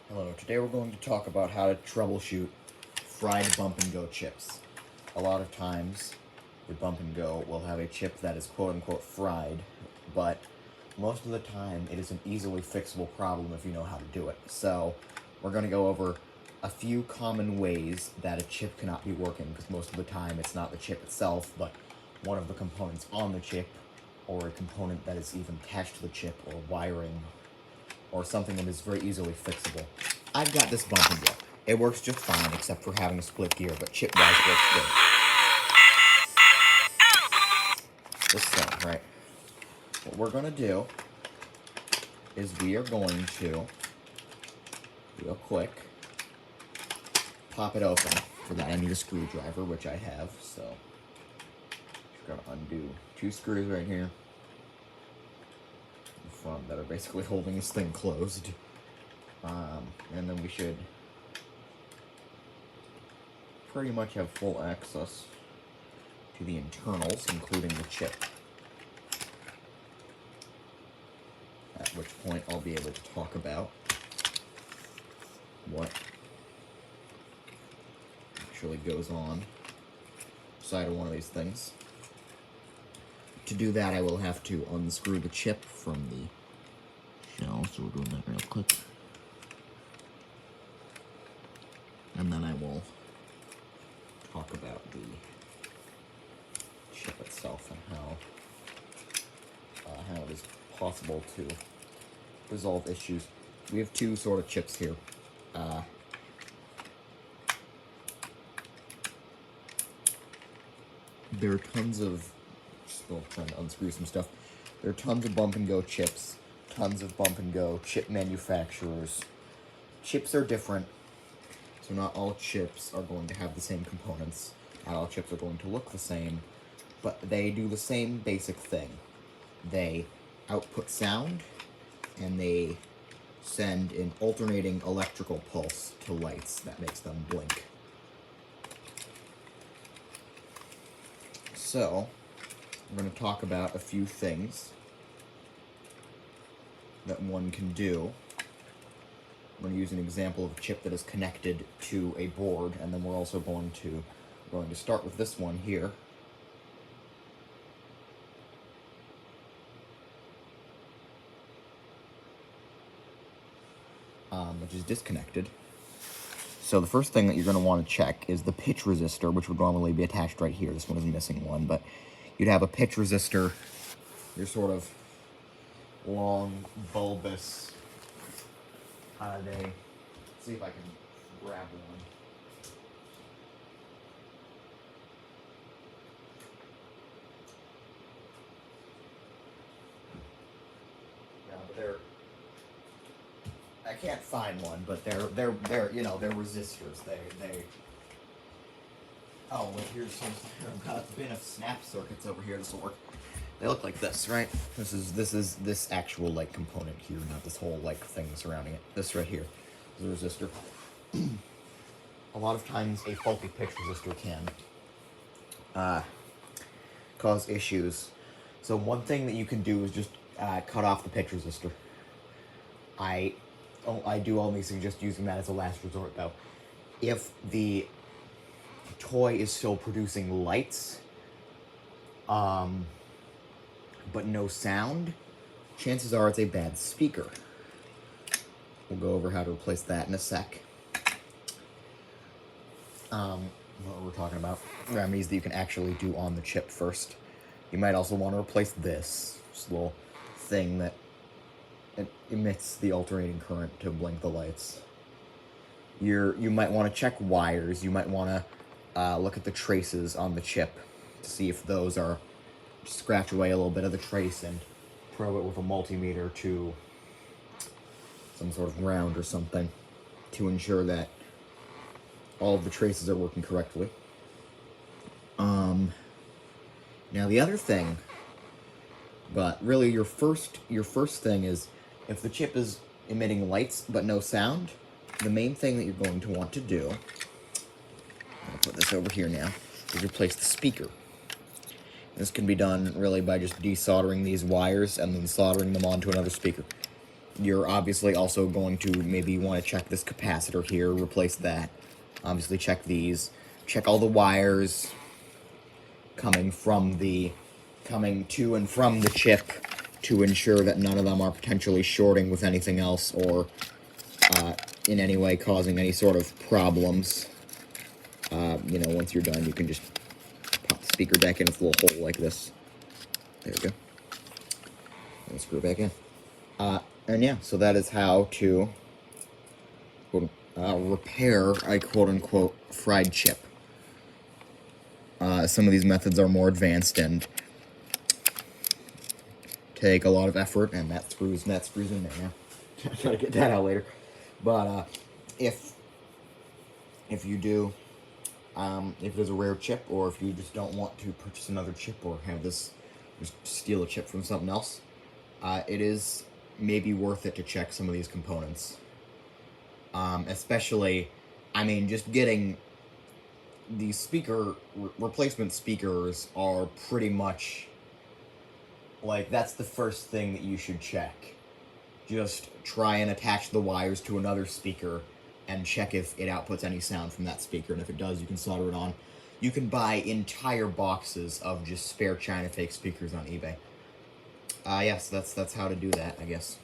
Hello, today we're going to talk about how to troubleshoot fried bump and go chips. A lot of times, your bump and go will have a chip that is quote unquote fried, but most of the time it is an easily fixable problem if you know how to do it. So, we're going to go over a few common ways that a chip cannot be working, because most of the time it's not the chip itself, but one of the components on the chip, or a component that is even attached to the chip, or wiring, or something that is very easily fixable. I've got this bump and go. It works just fine, except for having a split gear, but chip-wise it works good. This thing, right? What we're going to do is we are going to, real quick, pop it open. For that I need a screwdriver, which I have, so just going to undo 2 screws right here in front that are basically holding this thing closed. And then we should pretty much have full access to the internals, including the chip. At which point I'll be able to talk about what actually goes on inside of one of these things. To do that, I will have to unscrew the chip from the shell, so we're doing that real quick. And then I will talk about the chip itself and how it is possible to resolve issues. We have 2 sort of chips here. There are tons of, still trying to unscrew some stuff. There are tons of bump and go chips, tons of bump and go chip manufacturers. Chips are different. So not all chips are going to have the same components. Not all chips are going to look the same, but they do the same basic thing. They output sound, and they send an alternating electrical pulse to lights that makes them blink. So, we're going to talk about a few things that one can do. I'm going to use an example of a chip that is connected to a board, and then we're also going to start with this one here. Which is disconnected. So the first thing that you're going to want to check is the pitch resistor, which would normally be attached right here. This one is missing one, but you'd have a pitch resistor, your sort of long, bulbous, see if I can grab one. Yeah, but I can't find one, but they're you know, they're resistors. They oh, wait, here's some. I've got a bin of snap circuits over here. This will work. They look like this, right? This is this actual like component here, not this whole like thing surrounding it. This right here is a resistor. A lot of times, a faulty pitch resistor can cause issues. So one thing that you can do is just cut off the pitch resistor. I do only suggest using that as a last resort, though. If the toy is still producing lights, but no sound, chances are it's a bad speaker. We'll go over how to replace that in a sec. What we're talking about, remedies that you can actually do on the chip first. You might also want to replace this little thing that it emits the alternating current to blink the lights. You might want to check wires. You might want to look at the traces on the chip to see if those are, scratch away a little bit of the trace and probe it with a multimeter to some sort of ground or something to ensure that all of the traces are working correctly. Now the other thing, but really your first thing is, if the chip is emitting lights but no sound, the main thing that you're going to want to do, I'll put this over here now, is replace the speaker. This can be done really by just desoldering these wires and then soldering them onto another speaker. You're obviously also going to maybe want to check this capacitor here, replace that. Obviously check these. Check all the wires coming to and from the chip to ensure that none of them are potentially shorting with anything else or in any way causing any sort of problems. Once you're done, you can just pop the speaker back in its little hole like this. There we go. And screw it back in. And yeah, so that is how to repair a quote-unquote fried chip. Some of these methods are more advanced and take a lot of effort, and that screws in there now. Try to get that out later. But if you do, if there's a rare chip, or if you just don't want to purchase another chip or have this, just steal a chip from something else, it is maybe worth it to check some of these components. Especially, just getting these replacement speakers are pretty much, that's the first thing that you should check. Just try and attach the wires to another speaker and check if it outputs any sound from that speaker, and if it does, you can solder it on. You can buy entire boxes of just spare chinafake speakers on eBay. Yes, that's how to do that, I guess.